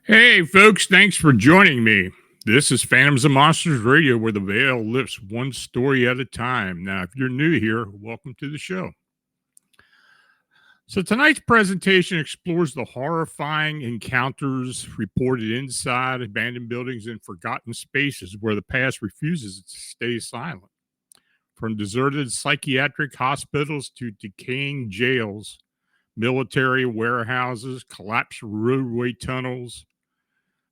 Hey, folks, thanks for joining me. This is Phantoms and Monsters Radio, where the veil lifts one story at a time. Now, if you're new here, welcome to the show. So, tonight's presentation explores the horrifying encounters reported inside abandoned buildings and forgotten spaces where the past refuses to stay silent. From deserted psychiatric hospitals to decaying jails, military warehouses, collapsed roadway tunnels,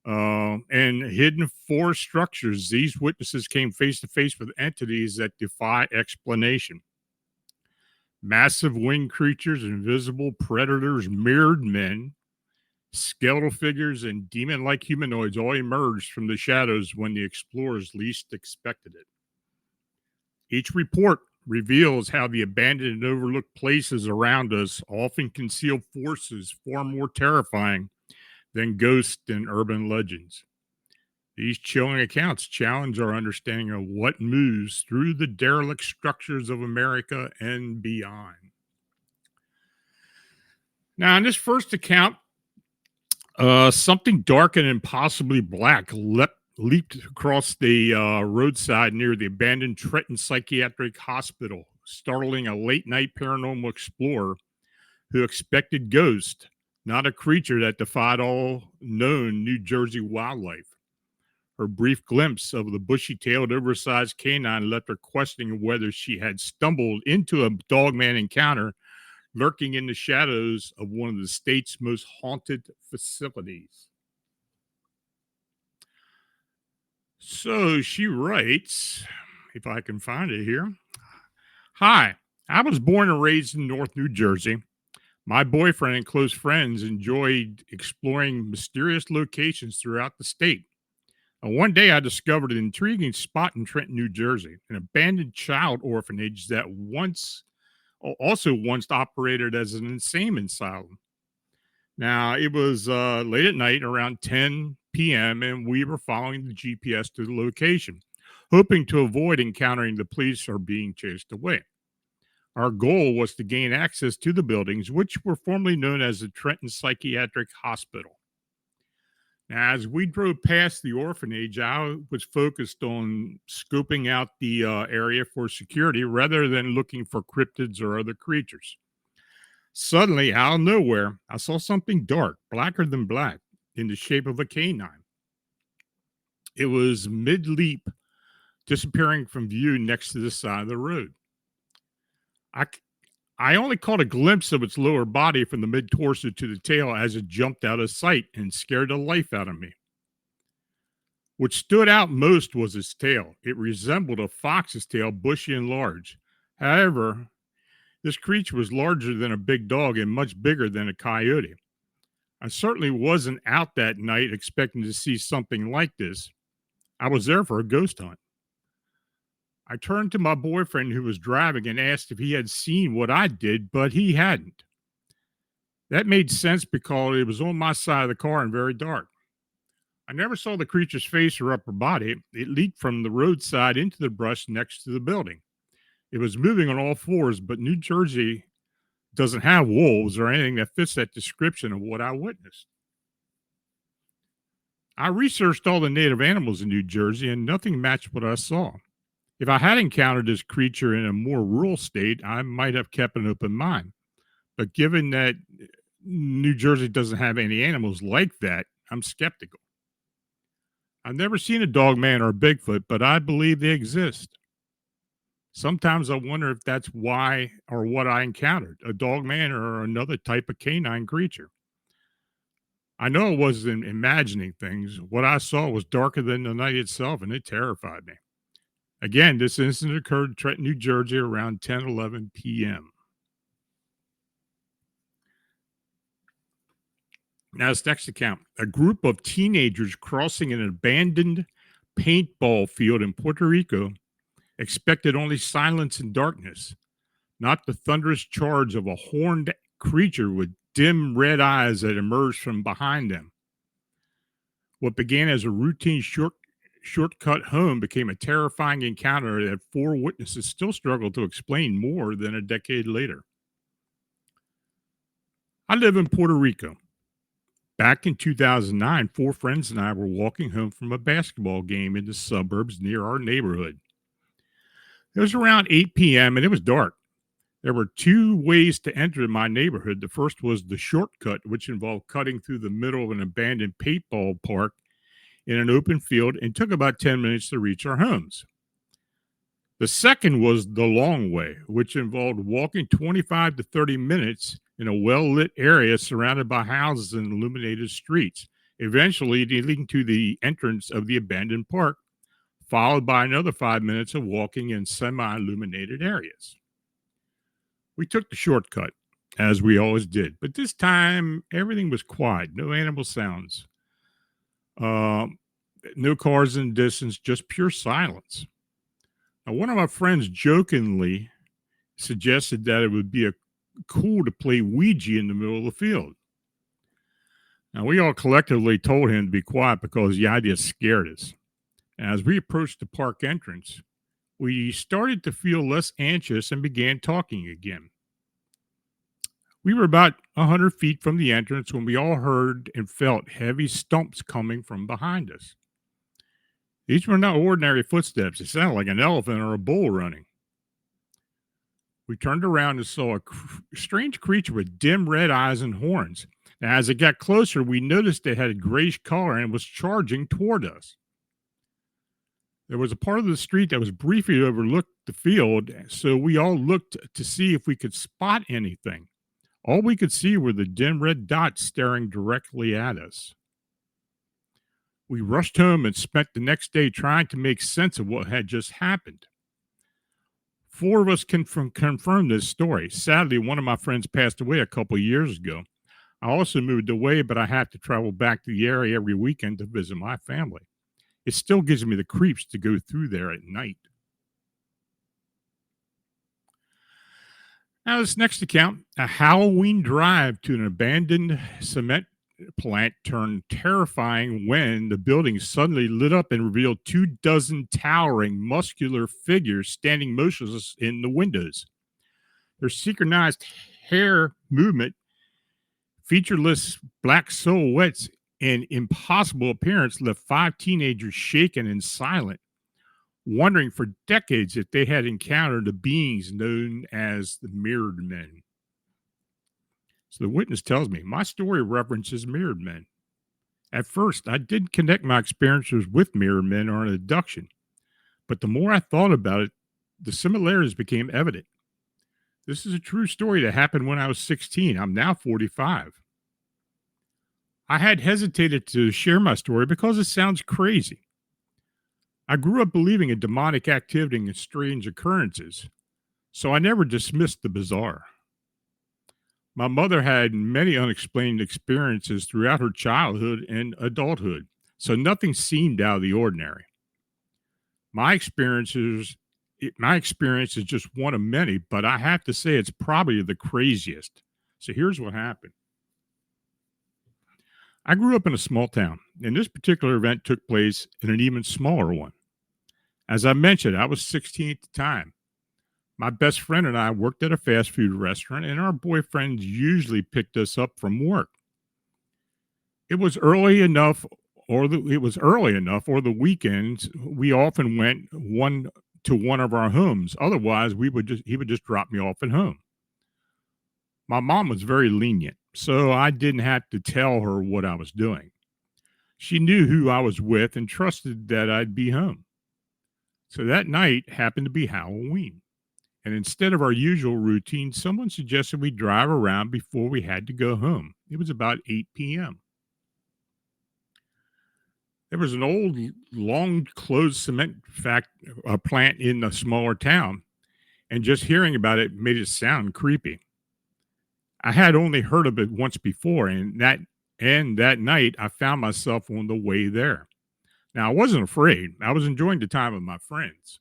and hidden forest structures, these witnesses came face to face with entities that defy explanation. Massive winged creatures, invisible predators, mirrored men, skeletal figures, and demon like humanoids all emerged from the shadows when the explorers least expected it. Each report reveals how the abandoned and overlooked places around us often conceal forces far more terrifying than ghosts and urban legends. These chilling accounts challenge our understanding of what moves through the derelict structures of America and beyond. Now, in this first account, something dark and impossibly black leaped across the roadside near the abandoned Trenton Psychiatric Hospital, startling a late-night paranormal explorer who expected ghosts, not a creature that defied all known New Jersey wildlife. Her brief glimpse of the bushy-tailed, oversized canine left her questioning whether she had stumbled into a dogman encounter lurking in the shadows of one of the state's most haunted facilities. So she writes, if I can find it here. Hi, I was born and raised in North New Jersey. My boyfriend and close friends enjoyed exploring mysterious locations throughout the state. One day I discovered an intriguing spot in Trenton, New Jersey, an abandoned child orphanage that once operated as an insane asylum. Now, it was late at night, around 10 p.m., and we were following the GPS to the location, hoping to avoid encountering the police or being chased away. Our goal was to gain access to the buildings, which were formerly known as the Trenton Psychiatric Hospital. Now, as we drove past the orphanage, I was focused on scoping out the area for security rather than looking for cryptids or other creatures. Suddenly, out of nowhere, I saw something dark, blacker than black, in the shape of a canine. It was mid-leap, disappearing from view next to the side of the road. I only caught a glimpse of its lower body from the mid torso to the tail as it jumped out of sight and scared the life out of me. What stood out most was its tail. It resembled a fox's tail, bushy and large. However, this creature was larger than a big dog and much bigger than a coyote. I certainly wasn't out that night expecting to see something like this. I was there for a ghost hunt. I turned to my boyfriend who was driving and asked if he had seen what I did, but he hadn't. That made sense because it was on my side of the car and very dark. I never saw the creature's face or upper body. It leaped from the roadside into the brush next to the building. It was moving on all fours, but New Jersey doesn't have wolves or anything that fits that description of what I witnessed. I researched all the native animals in New Jersey and nothing matched what I saw. If I had encountered this creature in a more rural state, I might have kept an open mind. But given that New Jersey doesn't have any animals like that, I'm skeptical. I've never seen a dog man or a Bigfoot, but I believe they exist. Sometimes I wonder if that's why or what I encountered, a dog man or another type of canine creature. I know I wasn't imagining things. What I saw was darker than the night itself, and it terrified me. Again, this incident occurred in Trenton, New Jersey around 10:11 p.m. Now, this next account. A group of teenagers crossing an abandoned paintball field in Puerto Rico expected only silence and darkness, not the thunderous charge of a horned creature with dim red eyes that emerged from behind them. What began as a routine shortcut home became a terrifying encounter that four witnesses still struggle to explain more than a decade later. I live in Puerto Rico. Back in 2009, four friends and I were walking home from a basketball game in the suburbs near our neighborhood. It was around 8 p.m. and it was dark. There were two ways to enter my neighborhood. The first was the shortcut, which involved cutting through the middle of an abandoned paintball park in an open field and took about 10 minutes to reach our homes. The second was the long way, which involved walking 25 to 30 minutes in a well-lit area surrounded by houses and illuminated streets, eventually leading to the entrance of the abandoned park, followed by another 5 minutes of walking in semi-illuminated areas. We took the shortcut, as we always did, but this time everything was quiet, no animal sounds, no cars in the distance, just pure silence. Now, one of my friends jokingly suggested that it would be cool to play Ouija in the middle of the field. Now, we all collectively told him to be quiet because the idea scared us. As we approached the park entrance, we started to feel less anxious and began talking again. We were about 100 feet from the entrance when we all heard and felt heavy stumps coming from behind us. These were not ordinary footsteps. It sounded like an elephant or a bull running. We turned around and saw a strange creature with dim red eyes and horns. Now, as it got closer, we noticed it had a grayish color and was charging toward us. There was a part of the street that was briefly overlooked the field, so we all looked to see if we could spot anything. All we could see were the dim red dots staring directly at us. We rushed home and spent the next day trying to make sense of what had just happened. Four of us can confirm this story. Sadly, one of my friends passed away a couple of years ago. I also moved away, but I have to travel back to the area every weekend to visit my family. It still gives me the creeps to go through there at night. Now, this next account, a Halloween drive to an abandoned cement plant turned terrifying when the building suddenly lit up and revealed 24 towering, muscular figures standing motionless in the windows. Their synchronized hair movement, featureless black silhouettes, and impossible appearance left five teenagers shaken and silent, wondering for decades if they had encountered the beings known as the mirrored men. So the witness tells me, my story references mirrored men. At first, I didn't connect my experiences with mirrored men or an abduction, but the more I thought about it, the similarities became evident. This is a true story that happened when I was 16. I'm now 45. I had hesitated to share my story because it sounds crazy. I grew up believing in demonic activity and strange occurrences, so I never dismissed the bizarre. My mother had many unexplained experiences throughout her childhood and adulthood, so nothing seemed out of the ordinary. My experiences my experience is just one of many, but I have to say it's probably the craziest. So here's what happened. I grew up in a small town, and this particular event took place in an even smaller one. As I mentioned, I was 16 at the time. My best friend and I worked at a fast food restaurant, and our boyfriends usually picked us up from work. It was early enough, or the weekends we often went one of our homes. Otherwise, he would just drop me off at home. My mom was very lenient, so I didn't have to tell her what I was doing. She knew who I was with and trusted that I'd be home. So that night happened to be Halloween. And instead of our usual routine, someone suggested we drive around before we had to go home. It was about 8 p.m. There was an old, long closed plant in a smaller town, and just hearing about it made it sound creepy. I had only heard of it once before, and that night I found myself on the way there. Now I wasn't afraid. I was enjoying the time with my friends.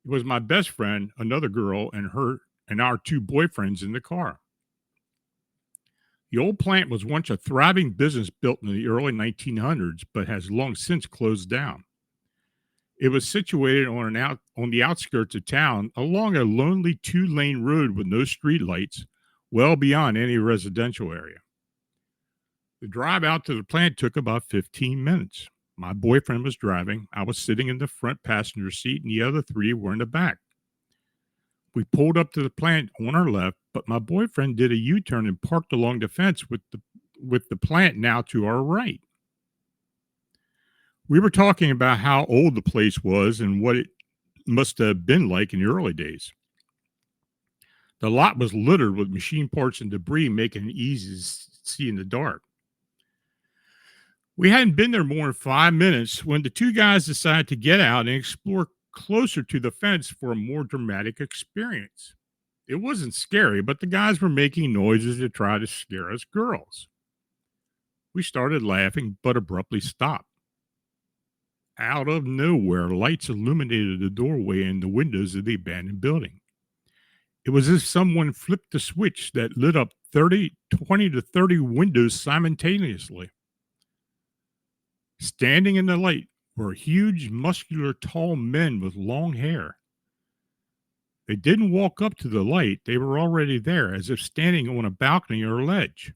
It was my best friend, another girl, and our two boyfriends in the car. The old plant was once a thriving business built in the early 1900s, but has long since closed down. It was situated on the outskirts of town along a lonely two-lane road with no streetlights, well beyond any residential area. The drive out to the plant took about 15 minutes. My boyfriend was driving. I was sitting in the front passenger seat, and the other three were in the back. We pulled up to the plant on our left, but my boyfriend did a U-turn and parked along the fence with the plant now to our right. We were talking about how old the place was and what it must have been like in the early days. The lot was littered with machine parts and debris, making it easy to see in the dark. We hadn't been there more than 5 minutes when the two guys decided to get out and explore closer to the fence for a more dramatic experience. It wasn't scary, but the guys were making noises to try to scare us girls. We started laughing, but abruptly stopped. Out of nowhere, lights illuminated the doorway and the windows of the abandoned building. It was as if someone flipped the switch that lit up 20 to 30 windows simultaneously. Standing in the light were huge, muscular, tall men with long hair. They didn't walk up to the light, they were already there, as if standing on a balcony or ledge.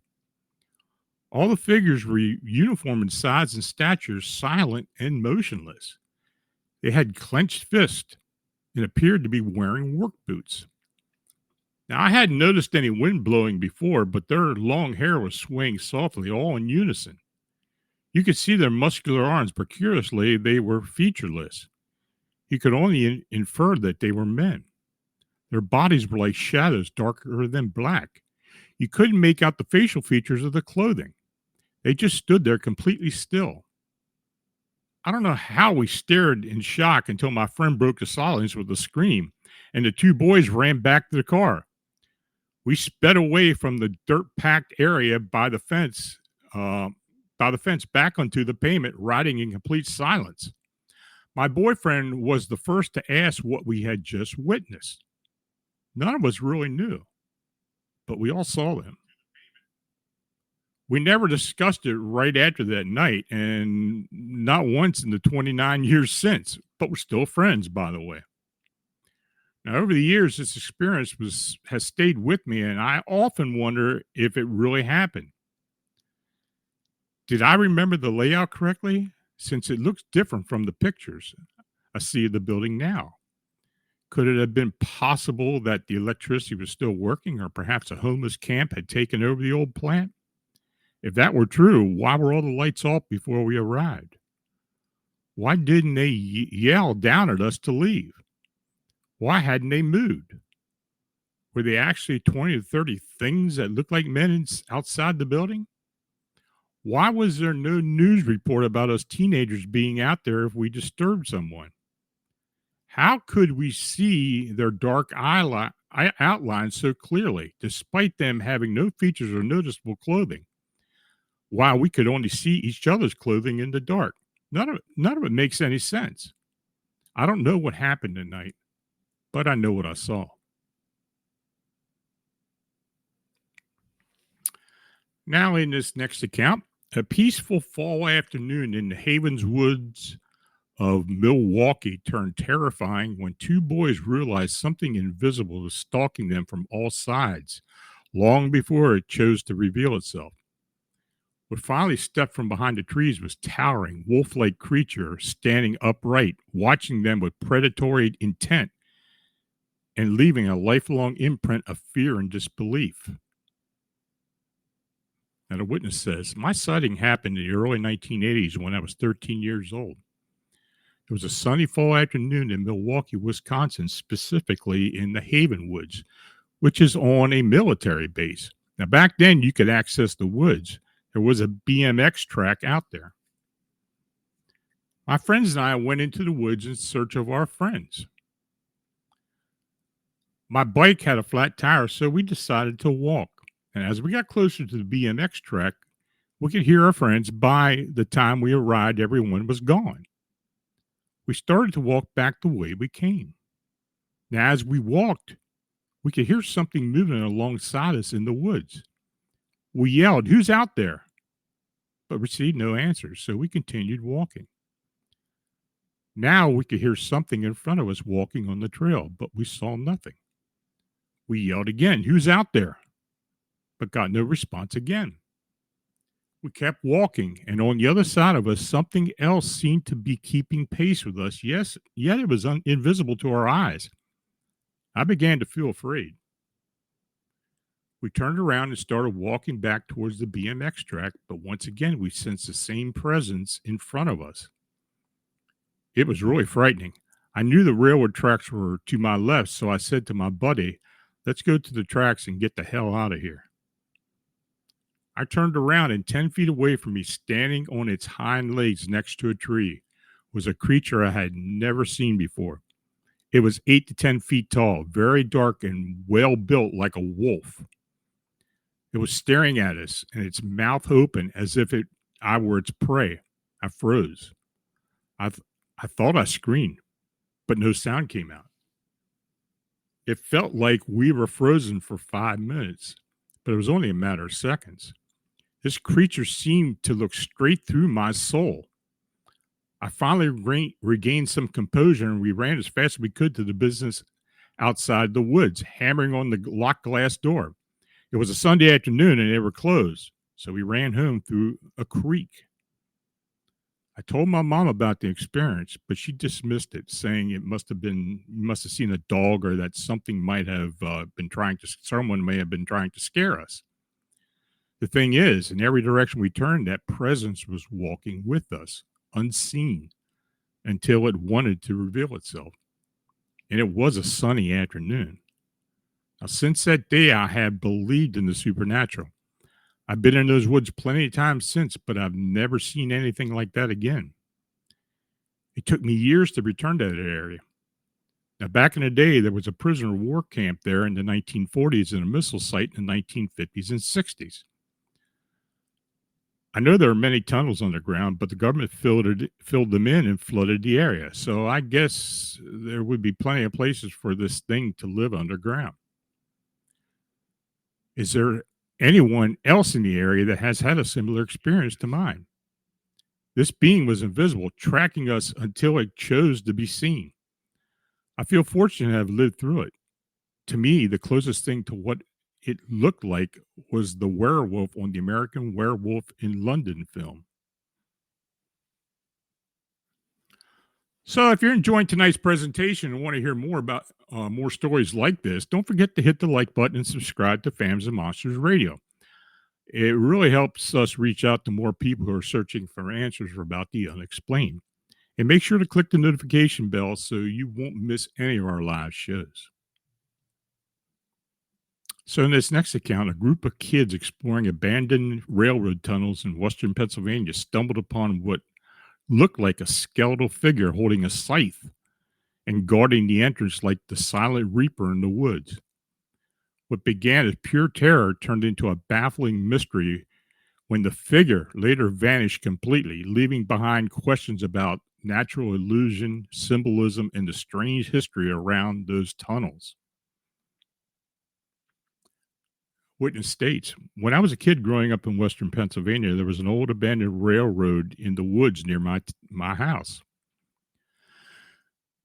All the figures were uniform in size and stature, silent and motionless. They had clenched fists and appeared to be wearing work boots. Now, I hadn't noticed any wind blowing before, but their long hair was swaying softly, all in unison. You could see their muscular arms, but curiously, they were featureless. You could only infer that they were men. Their bodies were like shadows, darker than black. You couldn't make out the facial features of the clothing. They just stood there completely still. I don't know how we stared in shock until my friend broke the silence with a scream, and the two boys ran back to the car. We sped away from the dirt-packed area by the fence back onto the pavement, riding in complete silence. My boyfriend was the first to ask what we had just witnessed. None of us really knew, but we all saw them. We never discussed it right after that night, and not once in the 29 years since, but we're still friends, by the way. Now, over the years, this experience has stayed with me, and I often wonder if it really happened. Did I remember the layout correctly? Since it looks different from the pictures I see of the building now. Could it have been possible that the electricity was still working, or perhaps a homeless camp had taken over the old plant? If that were true, why were all the lights off before we arrived? Why didn't they yell down at us to leave? Why hadn't they moved? Were they actually 20 to 30 things that looked like men outside the building? Why was there no news report about us teenagers being out there if we disturbed someone? How could we see their dark outlines so clearly, despite them having no features or noticeable clothing, while we could only see each other's clothing in the dark? None of it makes any sense. I don't know what happened tonight, but I know what I saw. Now, in this next account, a peaceful fall afternoon in the Havens Woods of Milwaukee turned terrifying when two boys realized something invisible was stalking them from all sides long before it chose to reveal itself. What finally stepped from behind the trees was towering, wolf-like creature standing upright, watching them with predatory intent and leaving a lifelong imprint of fear and disbelief. Now, the witness says, my sighting happened in the early 1980s when I was 13 years old. It was a sunny fall afternoon in Milwaukee, Wisconsin, specifically in the Haven Woods, which is on a military base. Now, back then, you could access the woods. There was a BMX track out there. My friends and I went into the woods in search of our friends. My bike had a flat tire, so we decided to walk. And as we got closer to the BMX track, we could hear our friends. By the time we arrived, everyone was gone. We started to walk back the way we came. Now, as we walked, we could hear something moving alongside us in the woods. We yelled, "Who's out there?" but received no answers, so we continued walking. Now we could hear something in front of us walking on the trail, but we saw nothing. We yelled again, "Who's out there?" but got no response again. We kept walking, and on the other side of us, something else seemed to be keeping pace with us. Yes, yet it was invisible to our eyes. I began to feel afraid. We turned around and started walking back towards the BMX track, but once again, we sensed the same presence in front of us. It was really frightening. I knew the railroad tracks were to my left, so I said to my buddy, "Let's go to the tracks and get the hell out of here." I turned around, and 10 feet away from me, standing on its hind legs next to a tree, was a creature I had never seen before. It was 8 to 10 feet tall, very dark and well built like a wolf. It was staring at us, and its mouth open as if I were its prey. I froze. I thought I screamed, but no sound came out. It felt like we were frozen for 5 minutes, but it was only a matter of seconds. This creature seemed to look straight through my soul. I finally regained some composure, and we ran as fast as we could to the business outside the woods, hammering on the locked glass door. It was a Sunday afternoon, and they were closed, so we ran home through a creek. I told my mom about the experience, but she dismissed it, saying you must have seen a dog, or that someone may have been trying to scare us. The thing is, in every direction we turned, that presence was walking with us, unseen, until it wanted to reveal itself. And it was a sunny afternoon. Now, since that day, I have believed in the supernatural. I've been in those woods plenty of times since, but I've never seen anything like that again. It took me years to return to that area. Now, back in the day, there was a prisoner of war camp there in the 1940s and a missile site in the 1950s and 60s. I know there are many tunnels underground, but the government filled them in and flooded the area. So I guess there would be plenty of places for this thing to live underground. Is there anyone else in the area that has had a similar experience to mine? This being was invisible, tracking us until it chose to be seen. I feel fortunate to have lived through it. To me, the closest thing to what it looked like was the werewolf on the American Werewolf in London film. So if you're enjoying tonight's presentation and want to hear more about more stories like this, don't forget to hit the like button and subscribe to Fams and Monsters Radio. It really helps us reach out to more people who are searching for answers about the unexplained. And make sure to click the notification bell so you won't miss any of our live shows. So, in this next account, a group of kids exploring abandoned railroad tunnels in western Pennsylvania stumbled upon what looked like a skeletal figure holding a scythe and guarding the entrance like the silent reaper in the woods. What began as pure terror turned into a baffling mystery when the figure later vanished completely, leaving behind questions about natural illusion, symbolism, and the strange history around those tunnels. Witness states, when I was a kid growing up in western Pennsylvania, there was an old abandoned railroad in the woods near my house.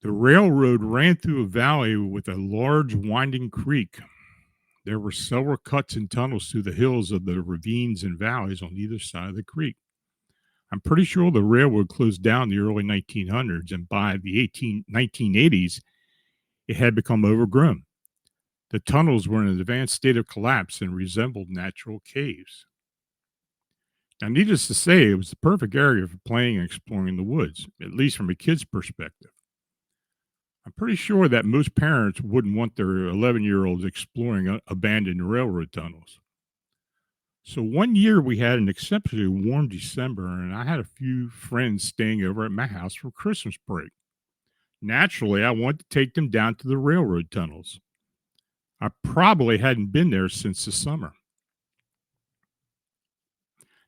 The railroad ran through a valley with a large winding creek. There were several cuts and tunnels through the hills of the ravines and valleys on either side of the creek. I'm pretty sure the railroad closed down in the early 1900s, and by the 1980s, it had become overgrown. The tunnels were in an advanced state of collapse and resembled natural caves. Now, needless to say, it was the perfect area for playing and exploring the woods, at least from a kid's perspective. I'm pretty sure that most parents wouldn't want their 11-year-olds exploring abandoned railroad tunnels. So one year we had an exceptionally warm December, and I had a few friends staying over at my house for Christmas break. Naturally, I wanted to take them down to the railroad tunnels. I probably hadn't been there since the summer.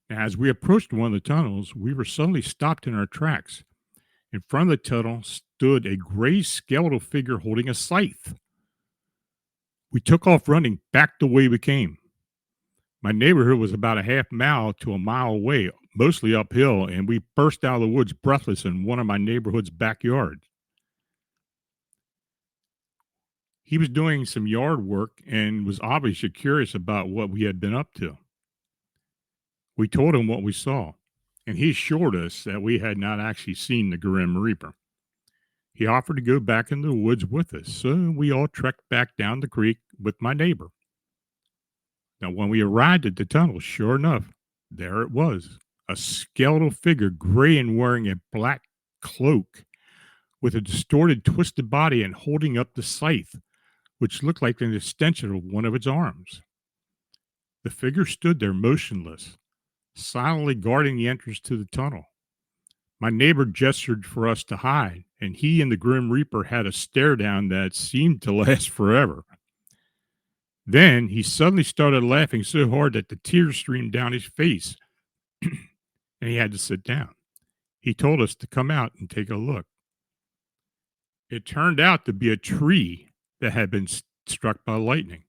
Now, as we approached one of the tunnels, we were suddenly stopped in our tracks. In front of the tunnel stood a gray skeletal figure holding a scythe. We took off running back the way we came. My neighborhood was about a half mile to a mile away, mostly uphill, and we burst out of the woods breathless in one of my neighborhood's backyards. He was doing some yard work and was obviously curious about what we had been up to. We told him what we saw, and he assured us that we had not actually seen the Grim Reaper. He offered to go back into the woods with us, so we all trekked back down the creek with my neighbor. Now, when we arrived at the tunnel, sure enough, there it was, a skeletal figure, gray and wearing a black cloak, with a distorted, twisted body and holding up the scythe, which looked like an extension of one of its arms. The figure stood there motionless, silently guarding the entrance to the tunnel. My neighbor gestured for us to hide, and he and the Grim Reaper had a stare down that seemed to last forever. Then he suddenly started laughing so hard that the tears streamed down his face, and he had to sit down. He told us to come out and take a look. It turned out to be a tree that had been struck by lightning.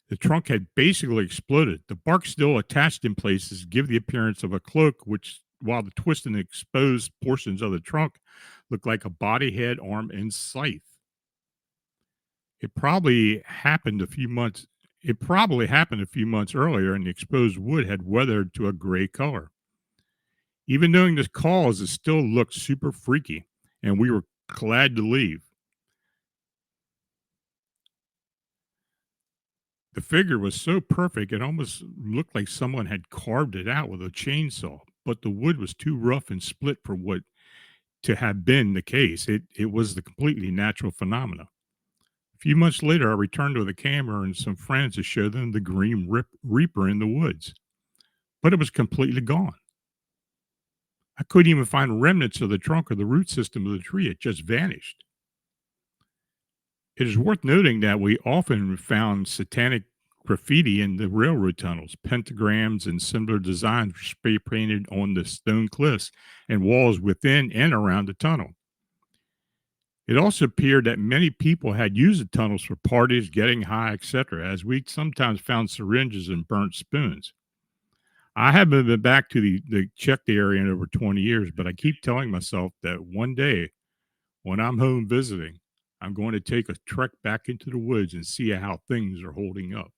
The trunk had basically exploded. The bark still attached in places give the appearance of a cloak, which, while the twisted and exposed portions of the trunk looked like a body, head, arm, and scythe. It probably happened a few months earlier, and the exposed wood had weathered to a gray color. Even knowing the cause, it still looked super freaky, and we were glad to leave. The figure was so perfect, it almost looked like someone had carved it out with a chainsaw, but the wood was too rough and split for what to have been the case. It was the completely natural phenomena. A few months later, I returned with a camera and some friends to show them the Green Reaper in the woods, but it was completely gone. I couldn't even find remnants of the trunk or the root system of the tree. It just vanished. It is worth noting that we often found satanic graffiti in the railroad tunnels. Pentagrams and similar designs were spray painted on the stone cliffs and walls within and around the tunnel. It also appeared that many people had used the tunnels for parties, getting high, etc., as we sometimes found syringes and burnt spoons. I haven't been back to the checked area in over 20 years, but I keep telling myself that one day when I'm home visiting, I'm going to take a trek back into the woods and see how things are holding up.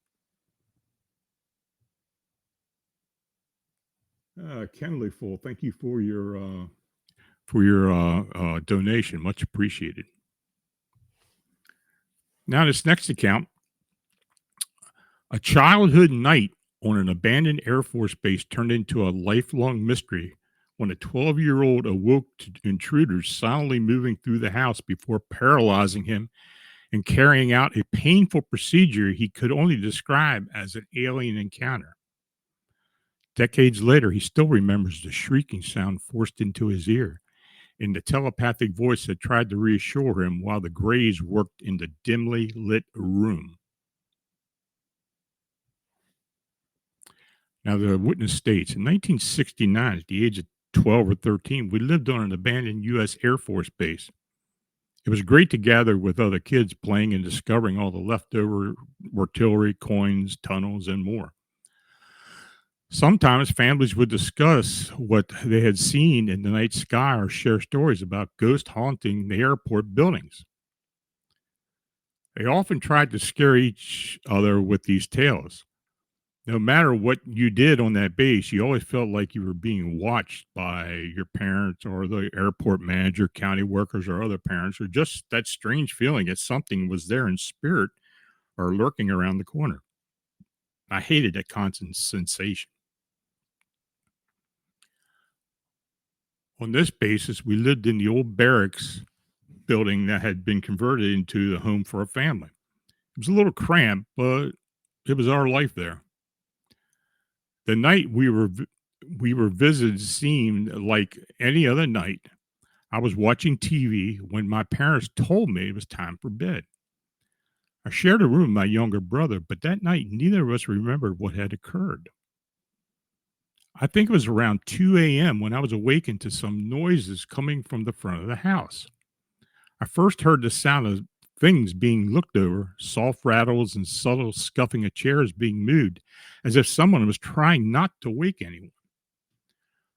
Kenley Full, thank you for your donation. Much appreciated. Now, this next account, a childhood night on an abandoned Air Force base turned into a lifelong mystery when a 12-year-old awoke to intruders silently moving through the house before paralyzing him and carrying out a painful procedure he could only describe as an alien encounter. Decades later, he still remembers the shrieking sound forced into his ear and the telepathic voice that tried to reassure him while the Greys worked in the dimly lit room. Now, the witness states in 1969, at the age of 12 or 13, we lived on an abandoned U.S. Air Force base. It was great to gather with other kids playing and discovering all the leftover artillery, coins, tunnels, and more. Sometimes families would discuss what they had seen in the night sky or share stories about ghosts haunting the airport buildings. They often tried to scare each other with these tales. No matter what you did on that base, you always felt like you were being watched by your parents or the airport manager, county workers, or other parents, or just that strange feeling that something was there in spirit or lurking around the corner. I hated that constant sensation. On this basis, we lived in the old barracks building that had been converted into a home for a family. It was a little cramped, but it was our life there. The night we were visited seemed like any other night. I was watching TV when my parents told me it was time for bed. I shared a room with my younger brother, but that night neither of us remembered what had occurred. I think it was around 2 a.m. when I was awakened to some noises coming from the front of the house. I first heard the sound of things being looked over, soft rattles and subtle scuffing of chairs being moved, as if someone was trying not to wake anyone.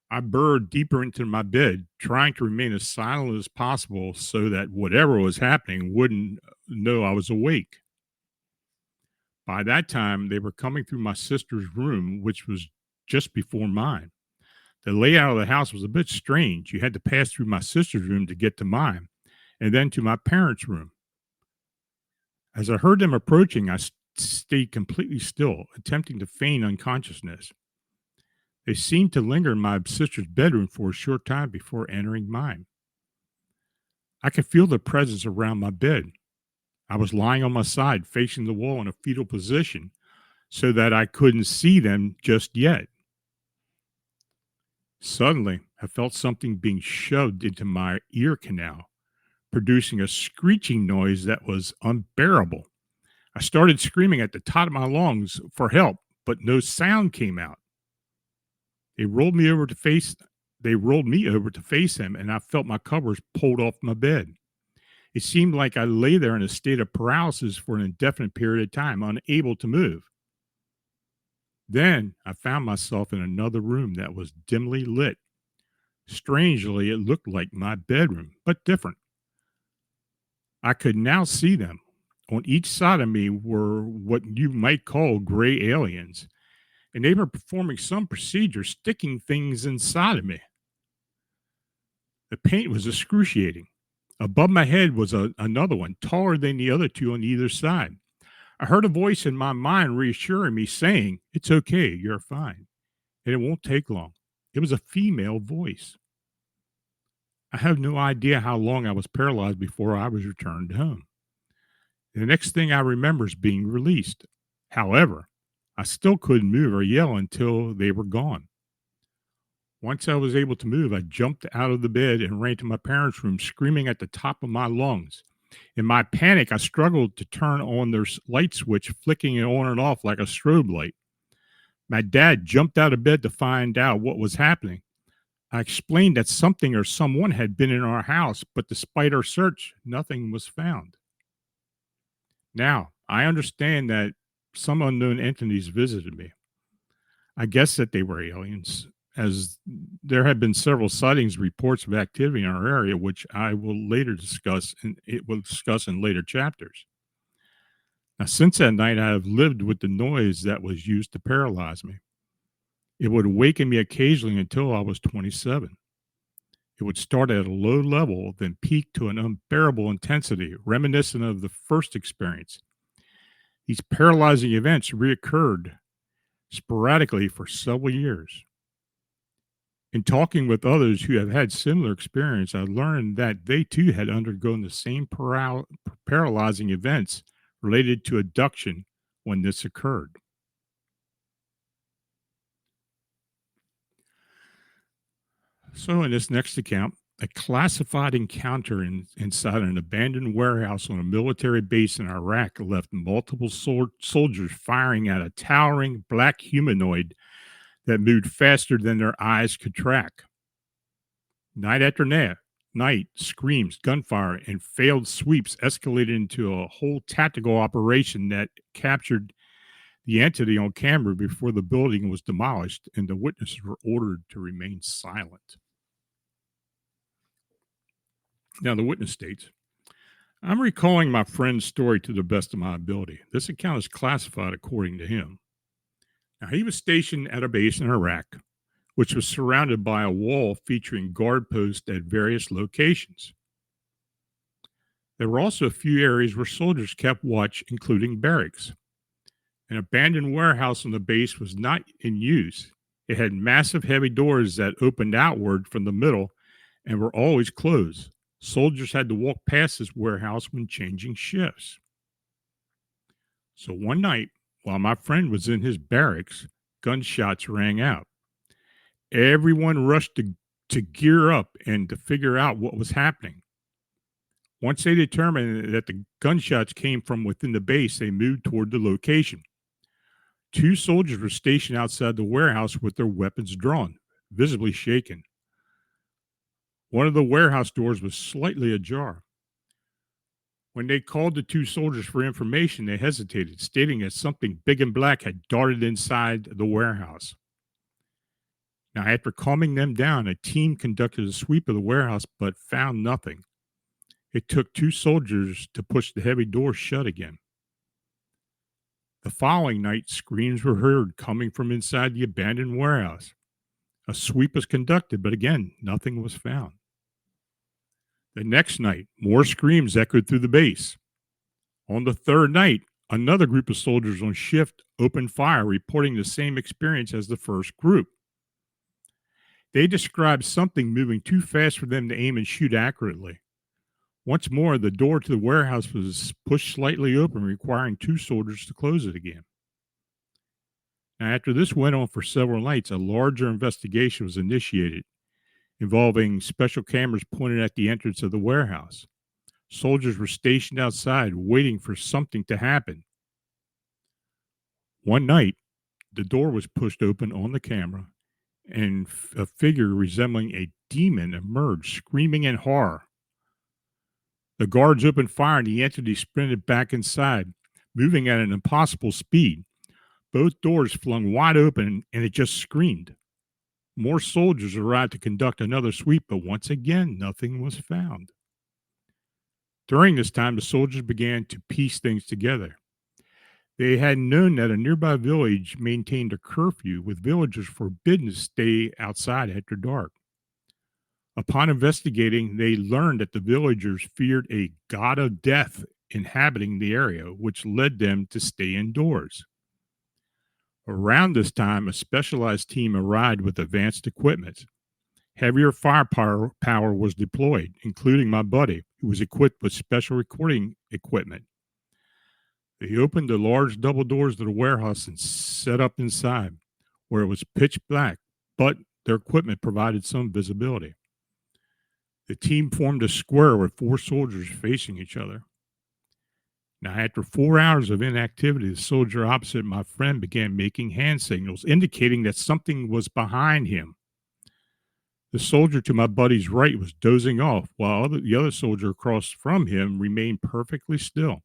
I burrowed deeper into my bed, trying to remain as silent as possible so that whatever was happening wouldn't know I was awake. By that time, they were coming through my sister's room, which was just before mine. The layout of the house was a bit strange. You had to pass through my sister's room to get to mine, and then to my parents' room. As I heard them approaching, I stayed completely still, attempting to feign unconsciousness. They seemed to linger in my sister's bedroom for a short time before entering mine. I could feel their presence around my bed. I was lying on my side, facing the wall in a fetal position, so that I couldn't see them just yet. Suddenly, I felt something being shoved into my ear canal, producing a screeching noise that was unbearable. I started screaming at the top of my lungs for help, but no sound came out. They rolled me over to face they rolled me over to face him, and I felt my covers pulled off my bed. It seemed like I lay there in a state of paralysis for an indefinite period of time, unable to move. Then I found myself in another room that was dimly lit. Strangely, it looked like my bedroom, but different. I could now see them. On each side of me were what you might call gray aliens, and they were performing some procedure, sticking things inside of me. The pain was excruciating. Above my head was another one, taller than the other two on either side. I heard a voice in my mind reassuring me, saying, "It's okay, you're fine, and it won't take long." It was a female voice. I have no idea how long I was paralyzed before I was returned home. The next thing I remember is being released. However, I still couldn't move or yell until they were gone. Once I was able to move, I jumped out of the bed and ran to my parents' room, screaming at the top of my lungs. In my panic, I struggled to turn on their light switch, flicking it on and off like a strobe light. My dad jumped out of bed to find out what was happening. I explained that something or someone had been in our house, but despite our search, nothing was found. Now, I understand that some unknown entities visited me. I guess that they were aliens, as there have been several sightings reports of activity in our area, which I will later discuss, and it will discuss in later chapters. Now, since that night, I have lived with the noise that was used to paralyze me. It would awaken me occasionally until I was 27. It would start at a low level, then peak to an unbearable intensity, reminiscent of the first experience. These paralyzing events reoccurred sporadically for several years. In talking with others who have had similar experience, I learned that they too had undergone the same paralyzing events related to abduction when this occurred. So, in this next account, a classified encounter inside an abandoned warehouse on a military base in Iraq left multiple soldiers firing at a towering black humanoid that moved faster than their eyes could track. Night after night, screams, gunfire, and failed sweeps escalated into a whole tactical operation that captured the entity on camera before the building was demolished and the witnesses were ordered to remain silent. Now, the witness states, I'm recalling my friend's story to the best of my ability. This account is classified according to him. Now, he was stationed at a base in Iraq, which was surrounded by a wall featuring guard posts at various locations. There were also a few areas where soldiers kept watch, including barracks. An abandoned warehouse on the base was not in use. It had massive heavy doors that opened outward from the middle and were always closed. Soldiers had to walk past this warehouse when changing shifts. So one night, while my friend was in his barracks, gunshots rang out. Everyone rushed to gear up and to figure out what was happening. Once they determined that the gunshots came from within the base, they moved toward the location. Two soldiers were stationed outside the warehouse with their weapons drawn, visibly shaken. One of the warehouse doors was slightly ajar. When they called the two soldiers for information, they hesitated, stating that something big and black had darted inside the warehouse. Now, after calming them down, a team conducted a sweep of the warehouse but found nothing. It took two soldiers to push the heavy door shut again. The following night, screams were heard coming from inside the abandoned warehouse. A sweep was conducted, but again, nothing was found. The next night, more screams echoed through the base. On the third night, another group of soldiers on shift opened fire, reporting the same experience as the first group. They described something moving too fast for them to aim and shoot accurately. Once more, the door to the warehouse was pushed slightly open, requiring two soldiers to close it again. Now, after this went on for several nights, a larger investigation was initiated, involving special cameras pointed at the entrance of the warehouse. Soldiers were stationed outside, waiting for something to happen. One night, the door was pushed open on the camera, and a figure resembling a demon emerged, screaming in horror. The guards opened fire and the entity sprinted back inside, moving at an impossible speed. Both doors flung wide open and it just screamed. More soldiers arrived to conduct another sweep, but once again, nothing was found. During this time, the soldiers began to piece things together. They had known that a nearby village maintained a curfew, with villagers forbidden to stay outside after dark. Upon investigating, they learned that the villagers feared a god of death inhabiting the area, which led them to stay indoors. Around this time, a specialized team arrived with advanced equipment. Heavier firepower was deployed, including my buddy, who was equipped with special recording equipment. They opened the large double doors to the warehouse and set up inside, where it was pitch black, but their equipment provided some visibility. The team formed a square with four soldiers facing each other. Now, after 4 hours of inactivity, the soldier opposite my friend began making hand signals, indicating that something was behind him. The soldier to my buddy's right was dozing off, while the other soldier across from him remained perfectly still.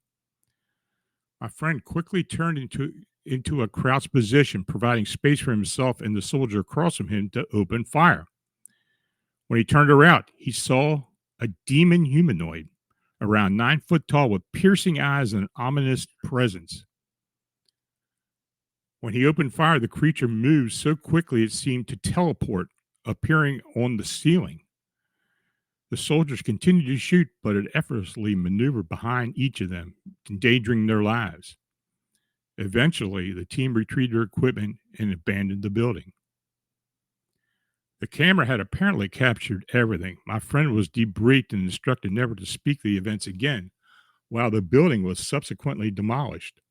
My friend quickly turned into a crouched position, providing space for himself and the soldier across from him to open fire. When he turned around, he saw a demon humanoid around 9 foot tall with piercing eyes and an ominous presence. When he opened fire, the creature moved so quickly it seemed to teleport, appearing on the ceiling. The soldiers continued to shoot, but it effortlessly maneuvered behind each of them, endangering their lives. Eventually, the team retrieved their equipment and abandoned the building. The camera had apparently captured everything. My friend was debriefed and instructed never to speak the events again, while the building was subsequently demolished.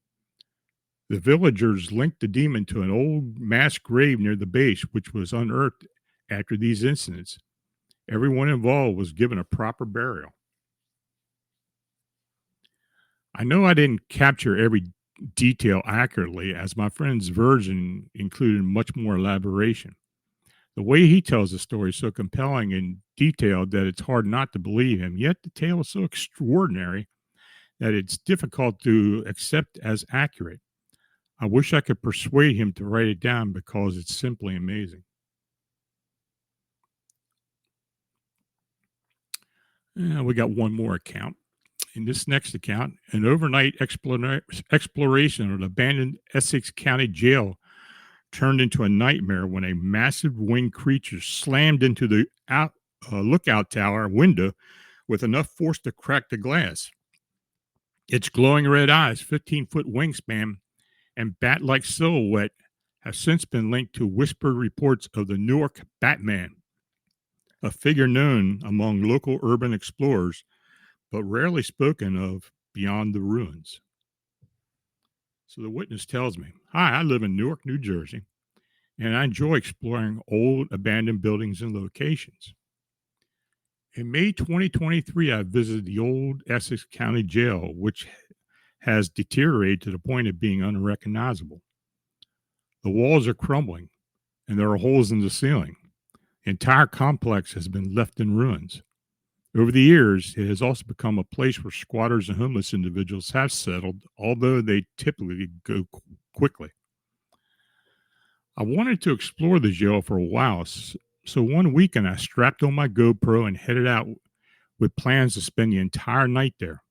The villagers linked the demon to an old mass grave near the base, which was unearthed after these incidents. Everyone involved was given a proper burial. I know I didn't capture every detail accurately, as my friend's version included much more elaboration. The way he tells the story is so compelling and detailed that it's hard not to believe him, yet the tale is so extraordinary that it's difficult to accept as accurate. I wish I could persuade him to write it down because it's simply amazing. We got one more account. In this next account, an overnight exploration of an abandoned Essex County jail turned into a nightmare when a massive winged creature slammed into the lookout tower window with enough force to crack the glass. Its glowing red eyes, 15-foot wingspan, and bat like silhouette have since been linked to whispered reports of the Newark Batman, a figure known among local urban explorers, but rarely spoken of beyond the ruins. So the witness tells me, "Hi, I live in Newark, New Jersey, and I enjoy exploring old abandoned buildings and locations. In May 2023, I visited the old Essex County Jail, which has deteriorated to the point of being unrecognizable. The walls are crumbling, and there are holes in the ceiling. The entire complex has been left in ruins. Over the years, it has also become a place where squatters and homeless individuals have settled, although they typically go quickly. I wanted to explore the jail for a while, so one weekend I strapped on my GoPro and headed out with plans to spend the entire night there.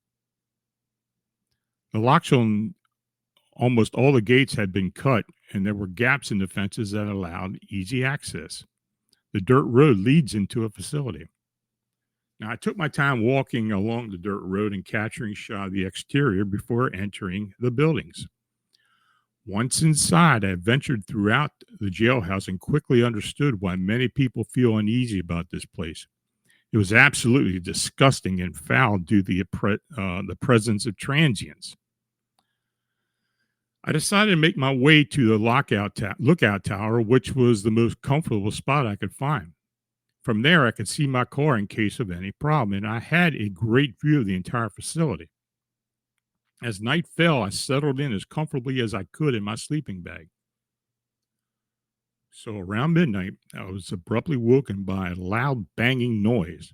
The locks on almost all the gates had been cut, and there were gaps in the fences that allowed easy access. The dirt road leads into a facility. Now, I took my time walking along the dirt road and capturing a shot of the exterior before entering the buildings. Once inside, I ventured throughout the jailhouse and quickly understood why many people feel uneasy about this place. It was absolutely disgusting and foul due to the presence of transients. I decided to make my way to the lookout tower, which was the most comfortable spot I could find. From there, I could see my car in case of any problem, and I had a great view of the entire facility. As night fell, I settled in as comfortably as I could in my sleeping bag. So around midnight, I was abruptly woken by a loud banging noise.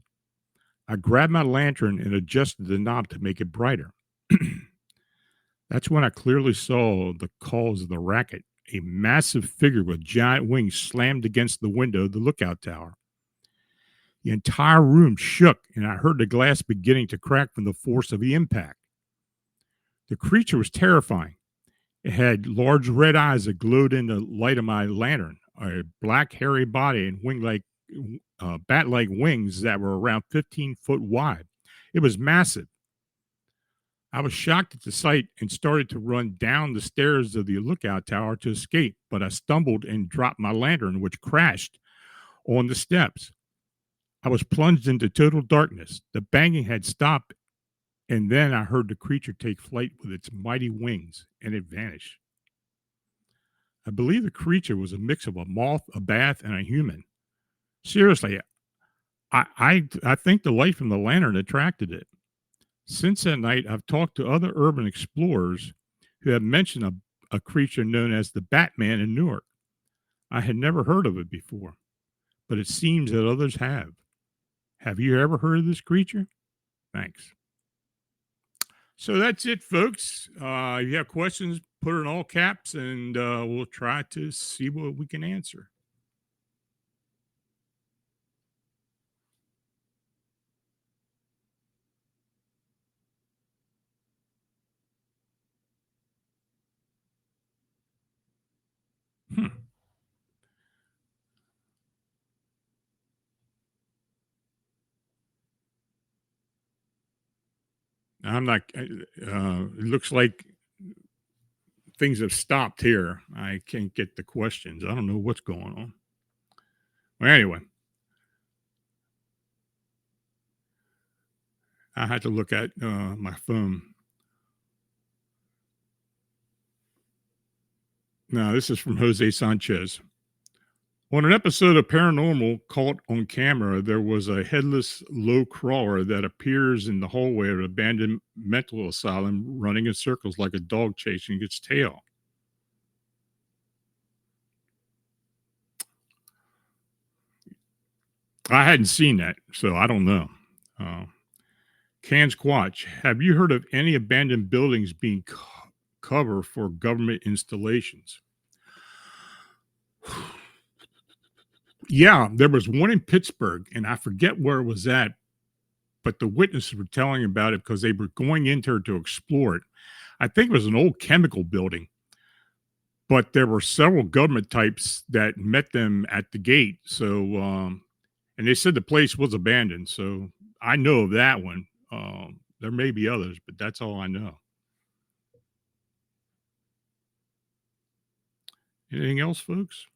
I grabbed my lantern and adjusted the knob to make it brighter. That's when I clearly saw the cause of the racket. A massive figure with giant wings slammed against the window of the lookout tower. The entire room shook, and I heard the glass beginning to crack from the force of the impact. The creature was terrifying. It had large red eyes that glowed in the light of my lantern, a black, hairy body, and bat like wings that were around 15 foot wide. It was massive. I was shocked at the sight and started to run down the stairs of the lookout tower to escape, but I stumbled and dropped my lantern, which crashed on the steps. I was plunged into total darkness. The banging had stopped, and then I heard the creature take flight with its mighty wings, and it vanished. I believe the creature was a mix of a moth, a bat, and a human. Seriously, I think the light from the lantern attracted it. Since that night, I've talked to other urban explorers who have mentioned a creature known as the Batman in Newark. I had never heard of it before, but it seems that others have. Have you ever heard of this creature? Thanks. So that's it, folks. If you have questions, put it in all caps, and we'll try to see what we can answer. Hmm. I'm not. It looks like things have stopped here. I can't get the questions. I don't know what's going on. Well, anyway, I had to look at my phone. Now, this is from Jose Sanchez. On an episode of Paranormal caught on camera, there was a headless low crawler that appears in the hallway of an abandoned mental asylum running in circles like a dog chasing its tail. I hadn't seen that, so I don't know. Can Squatch, have you heard of any abandoned buildings being cover for government installations? Yeah, there was one in Pittsburgh, and I forget where it was at, but the witnesses were telling about it because they were going into it to explore it. I think it was an old chemical building, but there were several government types that met them at the gate. So, and they said the place was abandoned. So I know of that one. There may be others, but that's all I know. Anything else, folks?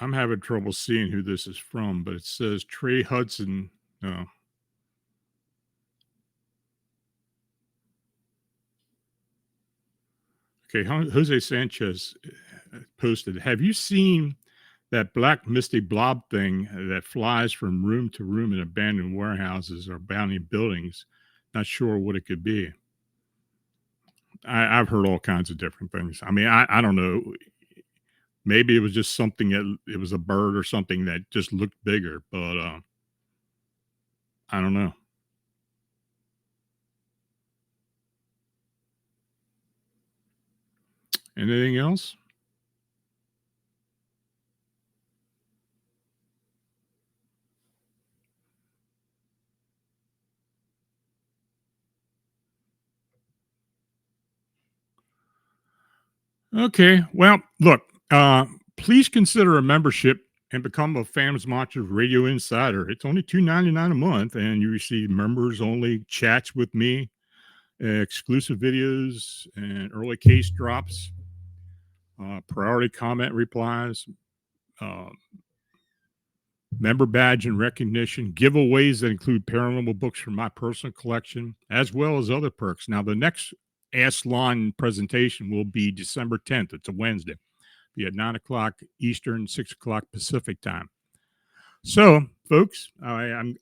I'm having trouble seeing who this is from, but it says Trey Hudson. No. Okay, Jose Sanchez posted, have you seen that black misty blob thing that flies from room to room in abandoned warehouses or abandoned buildings? Not sure what it could be. I've heard all kinds of different things. I mean, I don't know. Maybe it was just something that it was a bird or something that just looked bigger, but I don't know. Anything else? Okay. Well, look, please consider a membership and become a Fams Monsters Radio Insider. It's only $2.99 a month, and you receive members only chats with me, exclusive videos, and early case drops, priority comment replies, uh, member badge and recognition, giveaways that include paranormal books from my personal collection, as well as other perks. Now, the next Ask Lon presentation will be December 10th. It's a Wednesday. Be at 9 o'clock Eastern, 6 o'clock Pacific time. So, folks, I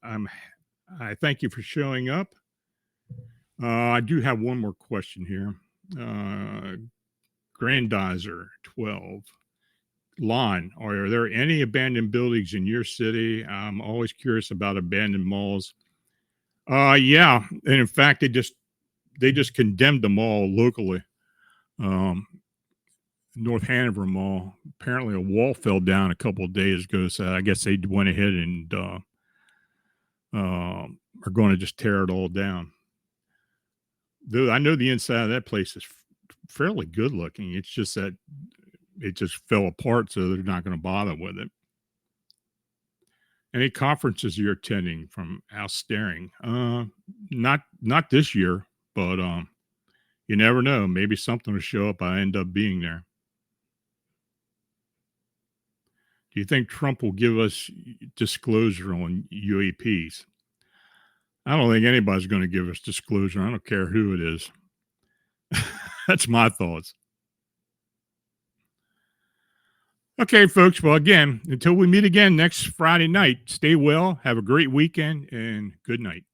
thank you for showing up. I do have one more question here. Grandizer 12. Lon, are there any abandoned buildings in your city? I'm always curious about abandoned malls. Yeah, and in fact, they just condemned the mall locally. North Hanover Mall. Apparently, a wall fell down a couple of days ago. So I guess they went ahead and are going to just tear it all down. Though I know the inside of that place is fairly good looking. It's just that it just fell apart, so they're not going to bother with it. Any conferences you're attending from Al Staring? Not this year, but you never know. Maybe something will show up. I end up being there. Do you think Trump will give us disclosure on UAPs? I don't think anybody's going to give us disclosure. I don't care who it is. That's my thoughts. Okay, folks. Well, again, until we meet again next Friday night, stay well, have a great weekend, and good night.